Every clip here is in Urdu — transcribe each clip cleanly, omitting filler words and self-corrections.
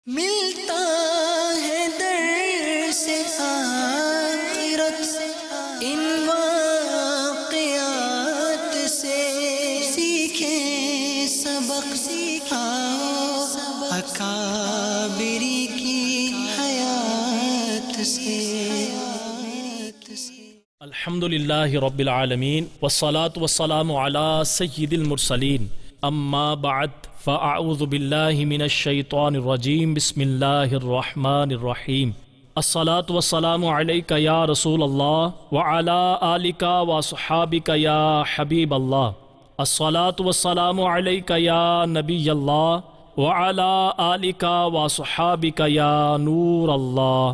ملتا ہے در سے آخرت ان واقعات سے، سیکھیں سبق سکھاؤ اکابری کی حیات سے۔ الحمدللہ رب العالمین والصلاة والسلام علی سید المرسلین، اما بعد فاعوذ باللہ من الشیطان الرجیم، بسم اللہ الرحمن الرحیم۔ الصلاة والسلام علیک یا رسول اللہ وعلی آلک وصحابک یا حبیب اللہ۔ الصلاة والسلام علیک یا نبی اللہ وعلی آلک وصحابک یا نور اللہ۔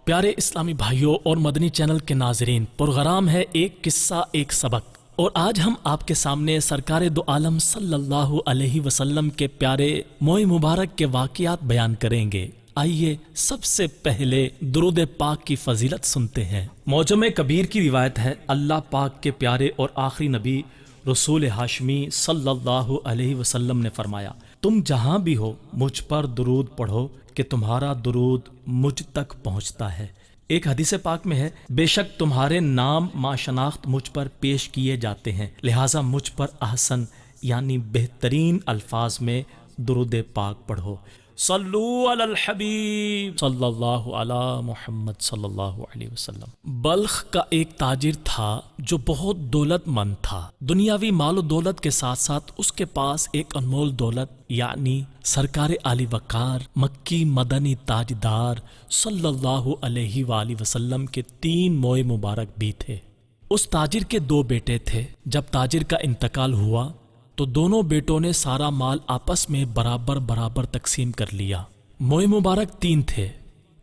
پیارے اسلامی بھائیوں اور مدنی چینل کے ناظرین، پروگرام ہے ایک قصہ ایک سبق، اور آج ہم آپ کے سامنے سرکار دو عالم صلی اللہ علیہ وسلم کے پیارے موئے مبارک کے واقعات بیان کریں گے۔ آئیے سب سے پہلے درود پاک کی فضیلت سنتے ہیں۔ معجم کبیر کی روایت ہے، اللہ پاک کے پیارے اور آخری نبی رسول ہاشمی صلی اللہ علیہ وسلم نے فرمایا، تم جہاں بھی ہو مجھ پر درود پڑھو کہ تمہارا درود مجھ تک پہنچتا ہے۔ ایک حدیث پاک میں ہے، بے شک تمہارے نام ما شناخت مجھ پر پیش کیے جاتے ہیں، لہٰذا مجھ پر احسن یعنی بہترین الفاظ میں درود پاک پڑھو۔ صلو علی الحبیب صلی اللہ علی محمد صلی اللہ علیہ وسلم۔ بلخ کا ایک تاجر تھا جو بہت دولت مند تھا۔ دنیاوی مال و دولت کے ساتھ ساتھ اس کے پاس ایک انمول دولت یعنی سرکار علی وقار مکی مدنی تاجدار صلی اللہ علیہ وآلہ وسلم کے 3 موئے مبارک بھی تھے۔ اس تاجر کے 2 بیٹے تھے۔ جب تاجر کا انتقال ہوا تو دونوں بیٹوں نے سارا مال آپس میں برابر تقسیم کر لیا۔ موئے مبارک 3 تھے،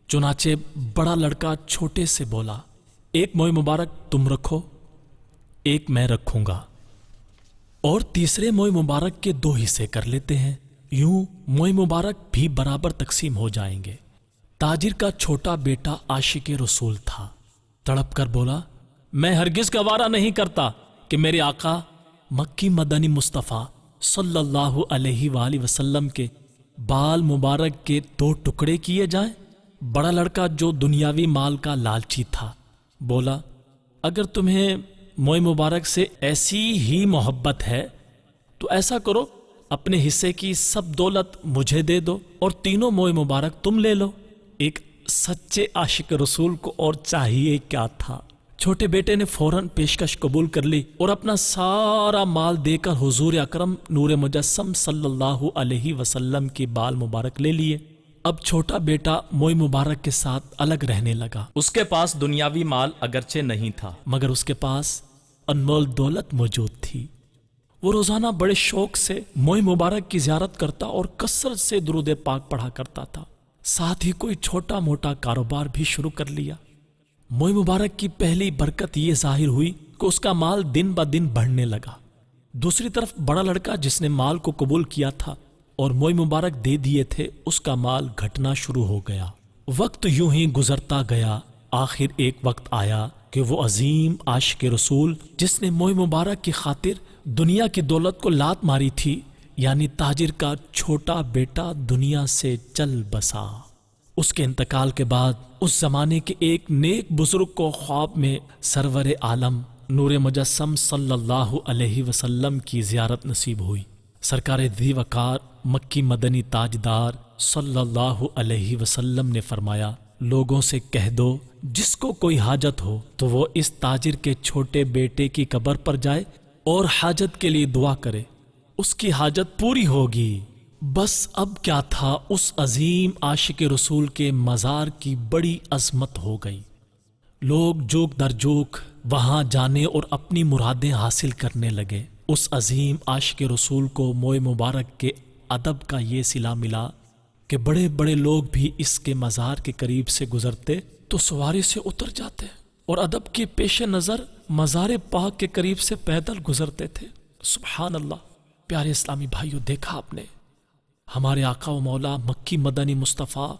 چنانچہ بڑا لڑکا چھوٹے سے بولا، ایک موئے مبارک تم رکھو، ایک میں رکھوں گا، اور تیسرے موئے مبارک کے 2 حصے کر لیتے ہیں، یوں موئے مبارک بھی برابر تقسیم ہو جائیں گے۔ تاجر کا چھوٹا بیٹا عاشق رسول تھا، تڑپ کر بولا، میں ہرگز گوارا نہیں کرتا کہ میرے آقا مکی مدنی مصطفیٰ صلی اللہ علیہ وآلہ وسلم کے بال مبارک کے 2 ٹکڑے کیے جائیں۔ بڑا لڑکا جو دنیاوی مال کا لالچی تھا بولا، اگر تمہیں موئے مبارک سے ایسی ہی محبت ہے تو ایسا کرو، اپنے حصے کی سب دولت مجھے دے دو اور 3 موئے مبارک تم لے لو۔ ایک سچے عاشق رسول کو اور چاہیے کیا تھا، چھوٹے بیٹے نے فوراً پیشکش قبول کر لی اور اپنا سارا مال دے کر حضور اکرم نور مجسم صلی اللہ علیہ وسلم کے بال مبارک لے لیے۔ اب چھوٹا بیٹا موئے مبارک کے ساتھ الگ رہنے لگا۔ اس کے پاس دنیاوی مال اگرچہ نہیں تھا مگر اس کے پاس انمول دولت موجود تھی۔ وہ روزانہ بڑے شوق سے موئے مبارک کی زیارت کرتا اور کثرت سے درود پاک پڑھا کرتا تھا، ساتھ ہی کوئی چھوٹا موٹا کاروبار بھی شروع کر لیا۔ موئے مبارک کی پہلی برکت یہ ظاہر ہوئی کہ اس کا مال دن بدن بڑھنے لگا۔ دوسری طرف بڑا لڑکا جس نے مال کو قبول کیا تھا اور موئے مبارک دے دیے تھے، اس کا مال گھٹنا شروع ہو گیا۔ وقت یوں ہی گزرتا گیا، آخر ایک وقت آیا کہ وہ عظیم عاشق رسول جس نے موئے مبارک کی خاطر دنیا کی دولت کو لات ماری تھی، یعنی تاجر کا چھوٹا بیٹا دنیا سے چل بسا۔ اس کے انتقال کے بعد اس زمانے کے ایک نیک بزرگ کو خواب میں سرور عالم نور مجسم صلی اللہ علیہ وسلم کی زیارت نصیب ہوئی۔ سرکار ذی وقار مکی مدنی تاجدار صلی اللہ علیہ وسلم نے فرمایا، لوگوں سے کہہ دو جس کو کوئی حاجت ہو تو وہ اس تاجر کے چھوٹے بیٹے کی قبر پر جائے اور حاجت کے لیے دعا کرے، اس کی حاجت پوری ہوگی۔ بس اب کیا تھا، اس عظیم عاشق رسول کے مزار کی بڑی عظمت ہو گئی۔ لوگ جوک در جوک وہاں جانے اور اپنی مرادیں حاصل کرنے لگے۔ اس عظیم عاشق رسول کو موئے مبارک کے ادب کا یہ صلہ ملا کہ بڑے بڑے لوگ بھی اس کے مزار کے قریب سے گزرتے تو سواری سے اتر جاتے اور ادب کے پیش نظر مزار پاک کے قریب سے پیدل گزرتے تھے۔ سبحان اللہ۔ پیارے اسلامی بھائیوں، دیکھا آپ نے ہمارے آقا و مولا مکی مدنی مصطفیٰ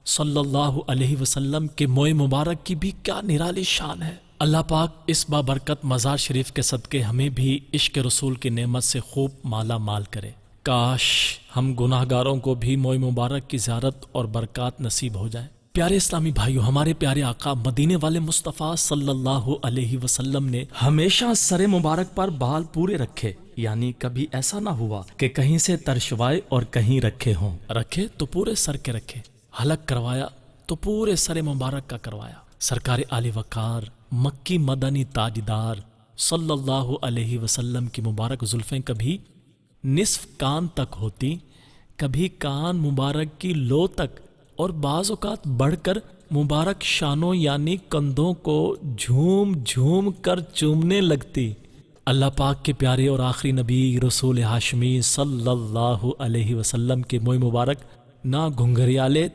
صلی اللہ علیہ وسلم کے موئے مبارک کی بھی کیا نرالی شان ہے۔ اللہ پاک اس بابرکت مزار شریف کے صدقے ہمیں بھی عشق رسول کی نعمت سے خوب مالا مال کرے۔ کاش ہم گناہ گاروں کو بھی موئے مبارک کی زیارت اور برکات نصیب ہو جائے۔ پیارے اسلامی بھائیو، ہمارے پیارے آقا مدینے والے مصطفیٰ صلی اللہ علیہ وسلم نے ہمیشہ سر مبارک پر بال پورے رکھے، یعنی کبھی ایسا نہ ہوا کہ کہیں سے ترشوائے اور کہیں رکھے ہوں۔ رکھے تو پورے سر کے رکھے، حلق کروایا تو پورے سر مبارک کا کروایا۔ سرکار عالی وقار مکی مدنی تاجدار صلی اللہ علیہ وسلم کی مبارک زلفیں کبھی نصف کان تک ہوتی، کبھی کان مبارک کی لو تک، اور بعض اوقات بڑھ کر مبارک شانوں یعنی کندھوں کو جھوم جھوم کر چومنے لگتی۔ اللہ پاک کے پیارے اور آخری نبی رسول ہاشمی صلی اللہ علیہ وسلم کے موئے مبارک نہ گھنگھریالے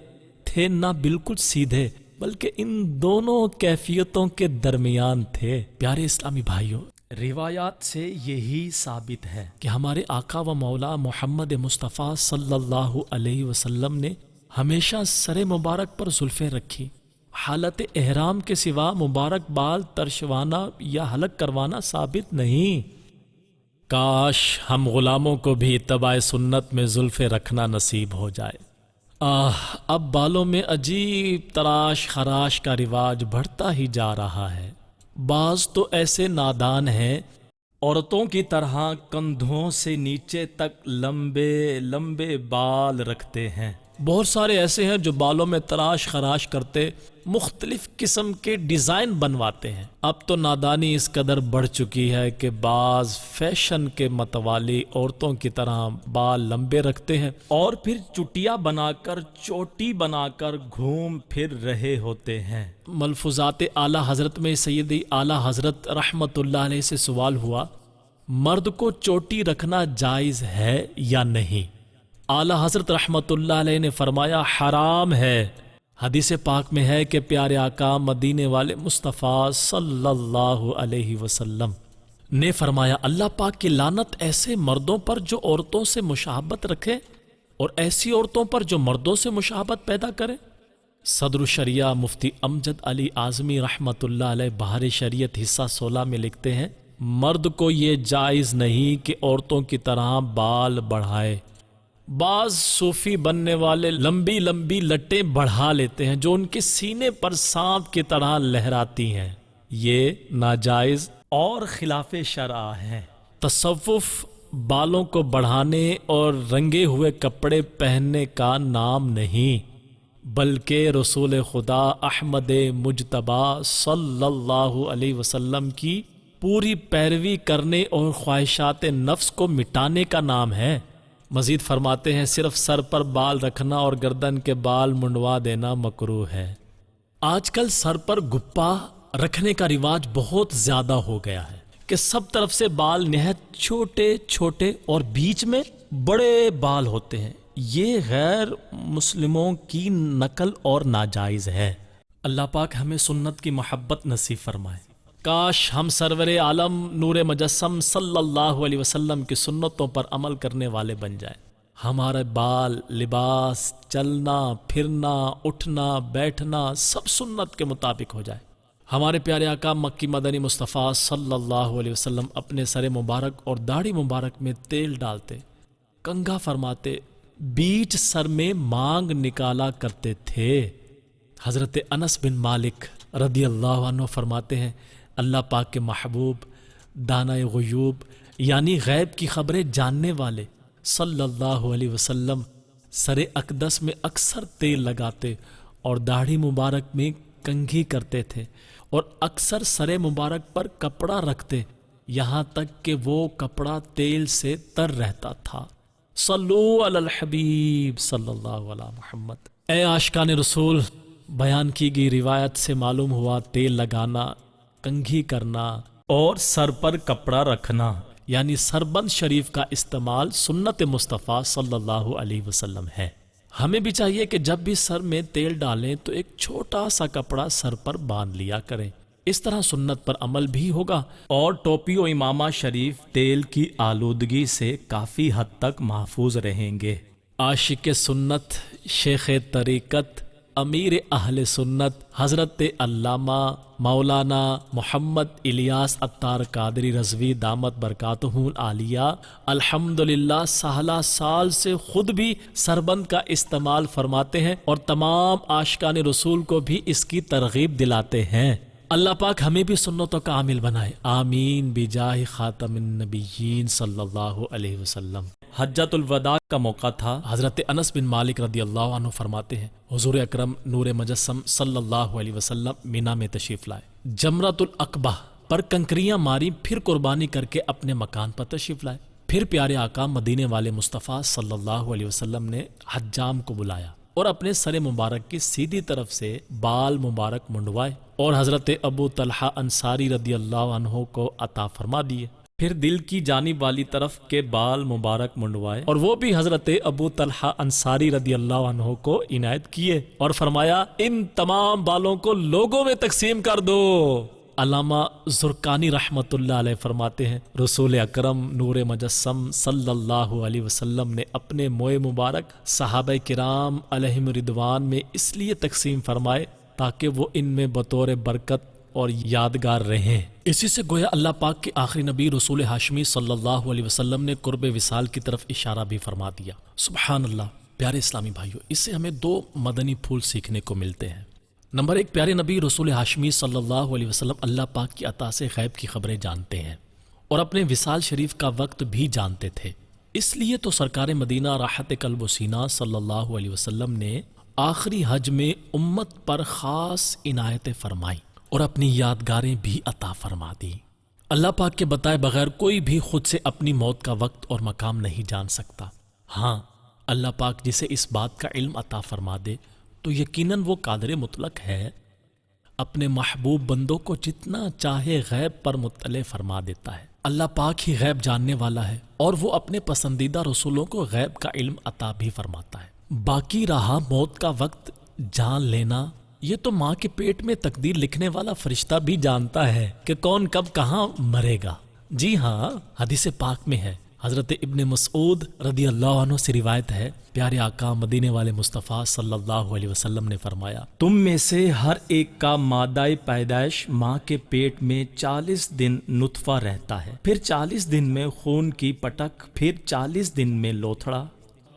تھے نہ بالکل سیدھے، بلکہ ان دونوں کیفیتوں کے درمیان تھے۔ پیارے اسلامی بھائیوں، روایات سے یہی ثابت ہے کہ ہمارے آقا و مولا محمد مصطفیٰ صلی اللہ علیہ وسلم نے ہمیشہ سر مبارک پر زلفیں رکھی۔ حالت احرام کے سوا مبارک بال ترشوانا یا حلق کروانا ثابت نہیں۔ کاش ہم غلاموں کو بھی اتباع سنت میں زلفیں رکھنا نصیب ہو جائے۔ اب بالوں میں عجیب تراش خراش کا رواج بڑھتا ہی جا رہا ہے۔ بعض تو ایسے نادان ہیں، عورتوں کی طرح کندھوں سے نیچے تک لمبے لمبے بال رکھتے ہیں۔ بہت سارے ایسے ہیں جو بالوں میں تراش خراش کرتے مختلف قسم کے ڈیزائن بنواتے ہیں۔ اب تو نادانی اس قدر بڑھ چکی ہے کہ بعض فیشن کے متوالی عورتوں کی طرح بال لمبے رکھتے ہیں اور پھر چٹیا بنا کر چوٹی بنا کر گھوم پھر رہے ہوتے ہیں۔ ملفوظات اعلیٰ حضرت میں سیدی اعلیٰ حضرت رحمت اللہ علیہ سے سوال ہوا، مرد کو چوٹی رکھنا جائز ہے یا نہیں؟ اعلیٰ حضرت رحمت اللہ علیہ نے فرمایا حرام ہے۔ حدیث پاک میں ہے کہ پیارے آقا مدینے والے مصطفیٰ صلی اللہ علیہ وسلم نے فرمایا اللہ پاک کی لعنت ایسے مردوں پر جو عورتوں سے مشابہت رکھے اور ایسی عورتوں پر جو مردوں سے مشابہت پیدا کرے۔ صدر الشریعہ مفتی امجد علی اعظمی رحمت اللہ علیہ بہار شریعت حصہ 16 میں لکھتے ہیں، مرد کو یہ جائز نہیں کہ عورتوں کی طرح بال بڑھائے۔ بعض صوفی بننے والے لمبی لمبی لٹیں بڑھا لیتے ہیں جو ان کے سینے پر سانپ کی طرح لہراتی ہیں، یہ ناجائز اور خلاف شرع ہے۔ تصوف بالوں کو بڑھانے اور رنگے ہوئے کپڑے پہننے کا نام نہیں، بلکہ رسول خدا احمد مجتبی صلی اللہ علیہ وسلم کی پوری پیروی کرنے اور خواہشات نفس کو مٹانے کا نام ہے۔ مزید فرماتے ہیں صرف سر پر بال رکھنا اور گردن کے بال منڈوا دینا مکروہ ہے۔ آج کل سر پر گپا رکھنے کا رواج بہت زیادہ ہو گیا ہے کہ سب طرف سے بال نہایت چھوٹے چھوٹے اور بیچ میں بڑے بال ہوتے ہیں۔ یہ غیر مسلموں کی نقل اور ناجائز ہے۔ اللہ پاک ہمیں سنت کی محبت نصیب فرمائے۔ کاش ہم سرور عالم نور مجسم صلی اللہ علیہ وسلم کی سنتوں پر عمل کرنے والے بن جائیں۔ ہمارے بال، لباس، چلنا پھرنا، اٹھنا بیٹھنا سب سنت کے مطابق ہو جائے۔ ہمارے پیارے آقا مکی مدنی مصطفیٰ صلی اللہ علیہ وسلم اپنے سر مبارک اور داڑھی مبارک میں تیل ڈالتے، کنگھا فرماتے، بیچ سر میں مانگ نکالا کرتے تھے۔ حضرت انس بن مالک رضی اللہ عنہ فرماتے ہیں اللہ پاک کے محبوب دانائے غیوب یعنی غیب کی خبریں جاننے والے صلی اللہ علیہ وسلم سر اقدس میں اکثر تیل لگاتے اور داڑھی مبارک میں کنگھی کرتے تھے اور اکثر سر مبارک پر کپڑا رکھتے، یہاں تک کہ وہ کپڑا تیل سے تر رہتا تھا۔ صلو علی الحبیب صلی اللہ علیہ محمد۔ اے عاشقان رسول، بیان کی گئی روایت سے معلوم ہوا تیل لگانا، کنگھی کرنا اور سر پر کپڑا رکھنا یعنی سربند شریف کا استعمال سنت مصطفیٰ صلی اللہ علیہ وسلم ہے۔ ہمیں بھی چاہیے کہ جب بھی سر میں تیل ڈالیں تو ایک چھوٹا سا کپڑا سر پر باندھ لیا کریں، اس طرح سنت پر عمل بھی ہوگا اور ٹوپی و امامہ شریف تیل کی آلودگی سے کافی حد تک محفوظ رہیں گے۔ عاشق سنت، شیخ طریقت امیر اہل سنت حضرت علامہ مولانا محمد الیاس عطار قادری رضوی دامت برکاتہ العالیہ الحمدللہ سالہ سال سے خود بھی سربند کا استعمال فرماتے ہیں اور تمام عاشقان رسول کو بھی اس کی ترغیب دلاتے ہیں۔ اللہ پاک ہمیں بھی سنتوں کا عامل بنائے، آمین بجاہ خاتم النبیین صلی اللہ علیہ وسلم۔ حجۃ الوداع کا موقع تھا۔ حضرت انس بن مالک رضی اللہ عنہ فرماتے ہیں حضور اکرم نور مجسم صلی اللہ علیہ وسلم مینا میں تشریف لائے، جمرۃ العقبہ پر کنکریاں ماری، پھر قربانی کر کے اپنے مکان پر تشریف لائے۔ پھر پیارے آقا مدینے والے مصطفیٰ صلی اللہ علیہ وسلم نے حجام کو بلایا اور اپنے سر مبارک کی سیدھی طرف سے بال مبارک منڈوائے اور حضرت ابو طلحہ انصاری رضی اللہ عنہ کو عطا فرما دیے۔ پھر دل کی جانب والی طرف کے بال مبارک منڈوائے اور وہ بھی حضرت ابو طلحہ انصاری رضی اللہ عنہ کو عنایت کیے اور فرمایا ان تمام بالوں کو لوگوں میں تقسیم کر دو۔ علامہ زرقانی رحمت اللہ علیہ فرماتے ہیں رسول اکرم نور مجسم صلی اللہ علیہ وسلم نے اپنے موئے مبارک صحابہ کرام علیہم رضوان میں اس لیے تقسیم فرمائے تاکہ وہ ان میں بطور برکت اور یادگار رہیں۔ اسی سے گویا اللہ پاک کے آخری نبی رسول ہاشمی صلی اللہ علیہ وسلم نے قرب وصال کی طرف اشارہ بھی فرما دیا۔ سبحان اللہ۔ پیارے اسلامی بھائیوں، اس سے ہمیں دو مدنی پھول سیکھنے کو ملتے ہیں۔ نمبر ایک، پیارے نبی رسول ہاشمی صلی اللہ علیہ وسلم اللہ پاک کی عطا سے غیب کی خبریں جانتے ہیں اور اپنے وصال شریف کا وقت بھی جانتے تھے۔ اس لیے تو سرکار مدینہ راحت قلب و سینہ صلی اللہ علیہ وسلم نے آخری حج میں امت پر خاص عنایتیں فرمائی اور اپنی یادگاریں بھی عطا فرما دی۔ اللہ پاک کے بتائے بغیر کوئی بھی خود سے اپنی موت کا وقت اور مقام نہیں جان سکتا۔ ہاں، اللہ پاک جسے اس بات کا علم عطا فرما دے تو یقیناً وہ قادر مطلق ہے، اپنے محبوب بندوں کو جتنا چاہے غیب پر مطلع فرما دیتا ہے۔ اللہ پاک ہی غیب جاننے والا ہے اور وہ اپنے پسندیدہ رسولوں کو غیب کا علم عطا بھی فرماتا ہے۔ باقی رہا موت کا وقت جان لینا، یہ تو ماں کے پیٹ میں تقدیر لکھنے والا فرشتہ بھی جانتا ہے کہ کون کب کہاں مرے گا۔ جی ہاں، حدیث پاک میں ہے، حضرت ابن مسعود رضی اللہ عنہ سے روایت ہے، پیارے آقا مدینے والے مصطفیٰ صلی اللہ علیہ وسلم نے فرمایا تم میں سے ہر ایک کا مادہ پیدائش ماں کے پیٹ میں 40 دن نطفہ رہتا ہے، پھر 40 دن میں خون کی پٹک، پھر 40 دن میں لوتھڑا،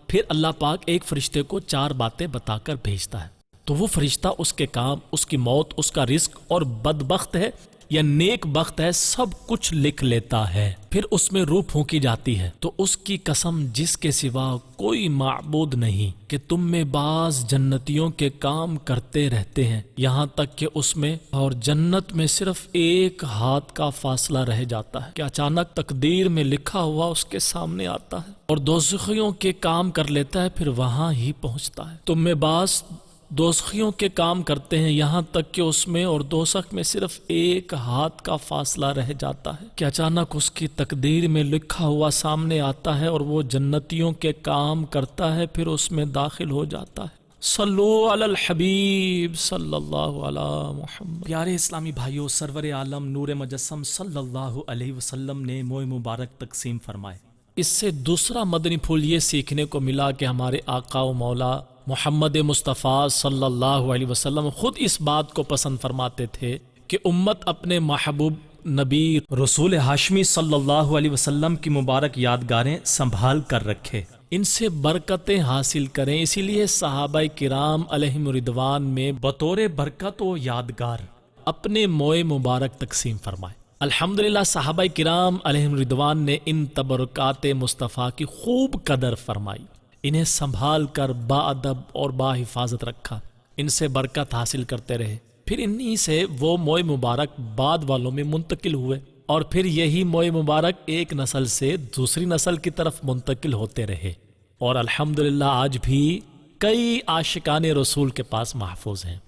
پھر اللہ پاک ایک فرشتے کو 4 باتیں بتا کر بھیجتا ہے تو وہ فرشتہ اس کے کام، اس کی موت، اس کا رزق اور بدبخت ہے یا نیک بخت ہے سب کچھ لکھ لیتا ہے۔ پھر اس میں روح پھونکی جاتی ہے تو اس کی قسم جس کے سوا کوئی معبود نہیں کہ تم میں بعض جنتیوں کے کام کرتے رہتے ہیں یہاں تک کہ اس میں اور جنت میں صرف ایک ہاتھ کا فاصلہ رہ جاتا ہے کہ اچانک تقدیر میں لکھا ہوا اس کے سامنے آتا ہے اور دوزخیوں کے کام کر لیتا ہے، پھر وہاں ہی پہنچتا ہے۔ تم میں بعض دوزخیوں کے کام کرتے ہیں یہاں تک کہ اس میں اور دوزخ میں صرف ایک ہاتھ کا فاصلہ رہ جاتا ہے کہ اچانک اس کی تقدیر میں لکھا ہوا سامنے آتا ہے اور وہ جنتیوں کے کام کرتا ہے، پھر اس میں داخل ہو جاتا ہے۔ صلو علی الحبیب صلی اللہ علی محمد۔ پیارے اسلامی بھائیوں، سرور عالم نور مجسم صلی اللہ علیہ وسلم نے موئے مبارک تقسیم فرمائے۔ اس سے دوسرا مدنی پھول یہ سیکھنے کو ملا کہ ہمارے آقا و مولا محمد مصطفیٰ صلی اللہ علیہ وسلم خود اس بات کو پسند فرماتے تھے کہ امت اپنے محبوب نبی رسول ہاشمی صلی اللہ علیہ وسلم کی مبارک یادگاریں سنبھال کر رکھے، ان سے برکتیں حاصل کریں۔ اسی لیے صحابہ کرام علیہم رضوان میں بطور برکت و یادگار اپنے موئے مبارک تقسیم فرمائے۔ الحمدللہ صحابہ کرام علیہم رضوان نے ان تبرکات مصطفیٰ کی خوب قدر فرمائی، انہیں سنبھال کر با ادب اور با حفاظت رکھا، ان سے برکت حاصل کرتے رہے، پھر انہی سے وہ موئے مبارک بعد والوں میں منتقل ہوئے اور پھر یہی موئے مبارک ایک نسل سے دوسری نسل کی طرف منتقل ہوتے رہے اور الحمدللہ آج بھی کئی عاشقان رسول کے پاس محفوظ ہیں۔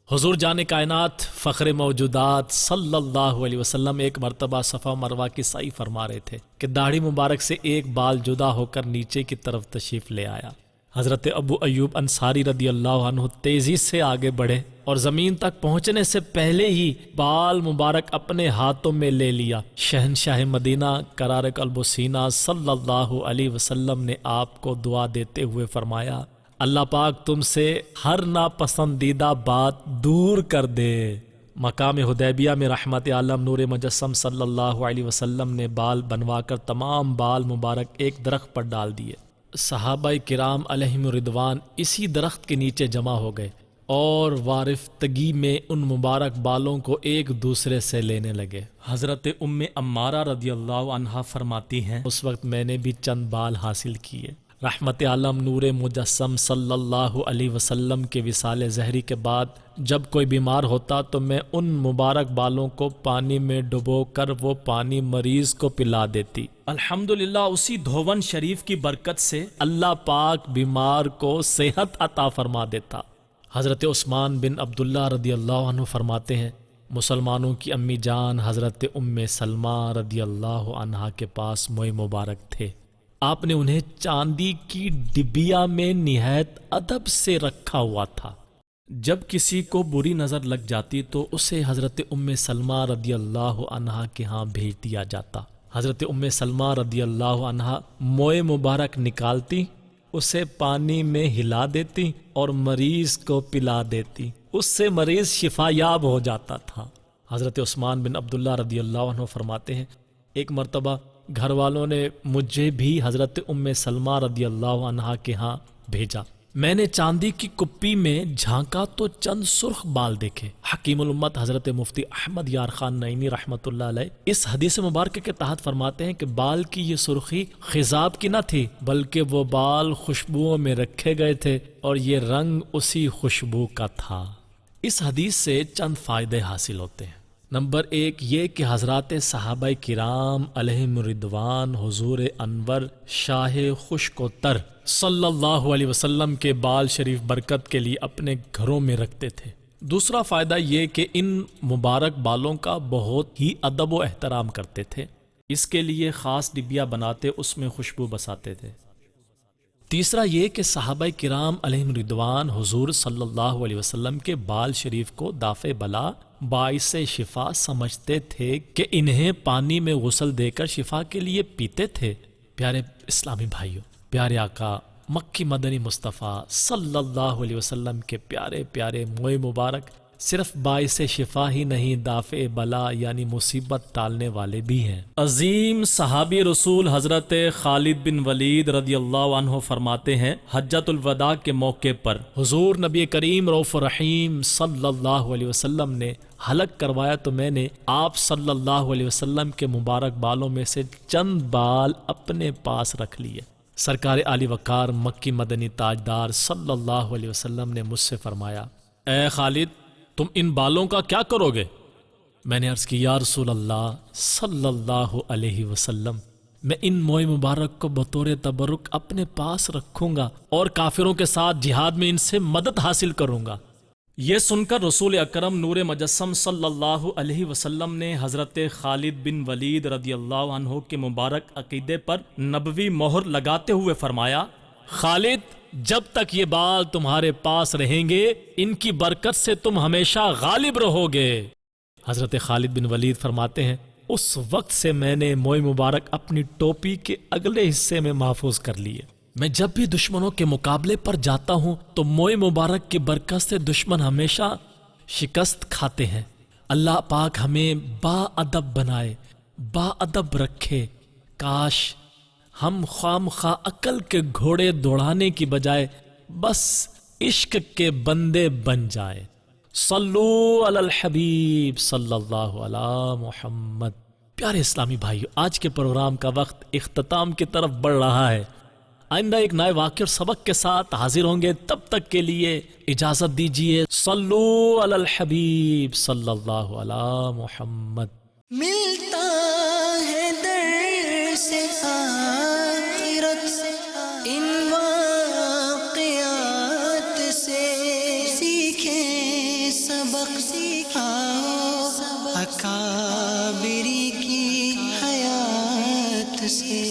حضور جان کائنات فخر موجودات صلی اللہ علیہ وسلم ایک مرتبہ صفا مروہ کی سعی فرما رہے تھے کہ داڑھی مبارک سے ایک بال جدا ہو کر نیچے کی طرف تشریف لے آیا۔ حضرت ابو ایوب انصاری رضی اللہ عنہ تیزی سے آگے بڑھے اور زمین تک پہنچنے سے پہلے ہی بال مبارک اپنے ہاتھوں میں لے لیا۔ شہنشاہ مدینہ قرار قلب و سینہ صلی اللہ علیہ وسلم نے آپ کو دعا دیتے ہوئے فرمایا، اللہ پاک تم سے ہر ناپسندیدہ بات دور کر دے۔ مقام حدیبیہ میں رحمت عالم نور مجسم صلی اللہ علیہ وسلم نے بال بنوا کر تمام بال مبارک ایک درخت پر ڈال دیے۔ صحابہ کرام علیہم رضوان اسی درخت کے نیچے جمع ہو گئے اور وارفتگی میں ان مبارک بالوں کو ایک دوسرے سے لینے لگے۔ حضرت ام عمارہ رضی اللہ عنہا فرماتی ہیں اس وقت میں نے بھی چند بال حاصل کیے۔ رحمت عالم نور مجسم صلی اللہ علیہ وسلم کے وصال زہری کے بعد جب کوئی بیمار ہوتا تو میں ان مبارک بالوں کو پانی میں ڈبو کر وہ پانی مریض کو پلا دیتی۔ الحمدللہ اسی دھون شریف کی برکت سے اللہ پاک بیمار کو صحت عطا فرما دیتا۔ حضرت عثمان بن عبداللہ رضی اللہ عنہ فرماتے ہیں مسلمانوں کی امی جان حضرت ام سلمہ رضی اللہ عنہا کے پاس موئے مبارک تھے۔ آپ نے انہیں چاندی کی ڈبیا میں نہایت ادب سے رکھا ہوا تھا۔ جب کسی کو بری نظر لگ جاتی تو اسے حضرت ام سلمہ رضی اللہ عنہا کے ہاں بھیج دیا جاتا۔ حضرت ام سلمہ رضی اللہ عنہا موئے مبارک نکالتی، اسے پانی میں ہلا دیتی اور مریض کو پلا دیتی، اس سے مریض شفا یاب ہو جاتا تھا۔ حضرت عثمان بن عبداللہ رضی اللہ عنہ فرماتے ہیں ایک مرتبہ گھر والوں نے مجھے بھی حضرت ام سلمہ رضی اللہ عنہا کے ہاں بھیجا۔ میں نے چاندی کی کپی میں جھانکا تو چند سرخ بال دیکھے۔ حکیم الامت حضرت مفتی احمد یار خان نعیمی رحمۃ اللہ علیہ اس حدیث مبارکہ کے تحت فرماتے ہیں کہ بال کی یہ سرخی خضاب کی نہ تھی بلکہ وہ بال خوشبوؤں میں رکھے گئے تھے اور یہ رنگ اسی خوشبو کا تھا۔ اس حدیث سے چند فائدے حاصل ہوتے ہیں۔ نمبر 1 یہ کہ حضرات صحابہ کرام علیہم رضوان حضور انور شاہ خشک و تر صلی اللہ علیہ وسلم کے بال شریف برکت کے لیے اپنے گھروں میں رکھتے تھے۔ دوسرا فائدہ یہ کہ ان مبارک بالوں کا بہت ہی ادب و احترام کرتے تھے، اس کے لیے خاص ڈبیا بناتے اس میں خوشبو بساتے تھے۔ تیسرا یہ کہ صحابہ کرام علیہم رضوان حضور صلی اللہ علیہ وسلم کے بال شریف کو دافع بلا باعث شفا سمجھتے تھے کہ انہیں پانی میں غسل دے کر شفا کے لیے پیتے تھے۔ پیارے اسلامی بھائیوں، پیارے آقا مکی مدنی مصطفیٰ صلی اللہ علیہ وسلم کے پیارے پیارے موئے مبارک صرف باعث شفا ہی نہیں دافع بلا یعنی مصیبت ٹالنے والے بھی ہیں۔ عظیم صحابی رسول حضرت خالد بن ولید رضی اللہ عنہ فرماتے ہیں حجۃ الوداع کے موقع پر حضور نبی کریم رؤوف رحیم صلی اللہ علیہ وسلم نے حلق کروایا تو میں نے آپ صلی اللہ علیہ وسلم کے مبارک بالوں میں سے چند بال اپنے پاس رکھ لیے۔ سرکار عالی وقار مکی مدنی تاجدار صلی اللہ علیہ وسلم نے مجھ سے فرمایا اے خالد تم ان بالوں کا کیا کرو گے؟ میں نے عرض کی یا رسول اللہ صلی اللہ علیہ وسلم میں ان موئے مبارک کو بطور تبرک اپنے پاس رکھوں گا اور کافروں کے ساتھ جہاد میں ان سے مدد حاصل کروں گا۔ یہ سن کر رسول اکرم نور مجسم صلی اللہ علیہ وسلم نے حضرت خالد بن ولید رضی اللہ عنہ کے مبارک عقیدے پر نبوی مہر لگاتے ہوئے فرمایا خالد جب تک یہ بال تمہارے پاس رہیں گے ان کی برکت سے تم ہمیشہ غالب رہو گے۔ حضرت خالد بن ولید فرماتے ہیں اس وقت سے میں نے موئے مبارک اپنی ٹوپی کے اگلے حصے میں محفوظ کر لیے۔ میں جب بھی دشمنوں کے مقابلے پر جاتا ہوں تو موئے مبارک کی برکت سے دشمن ہمیشہ شکست کھاتے ہیں۔ اللہ پاک ہمیں با ادب بنائے، با ادب رکھے۔ کاش ہم خام خواہ عقل کے گھوڑے دوڑانے کی بجائے بس عشق کے بندے بن جائے۔ صلو علی الحبیب صلی اللہ علی محمد۔ پیارے اسلامی بھائیو، آج کے پروگرام کا وقت اختتام کی طرف بڑھ رہا ہے۔ آئندہ ایک نئے واقعے اور سبق کے ساتھ حاضر ہوں گے، تب تک کے لیے اجازت دیجیے۔ صلو علی الحبیب صلی اللہ علی محمد۔ ملتا ہے در سے آخرت ان واقعات سے، سیکھیں سبق سکھاؤ اکابری کی حیات سے۔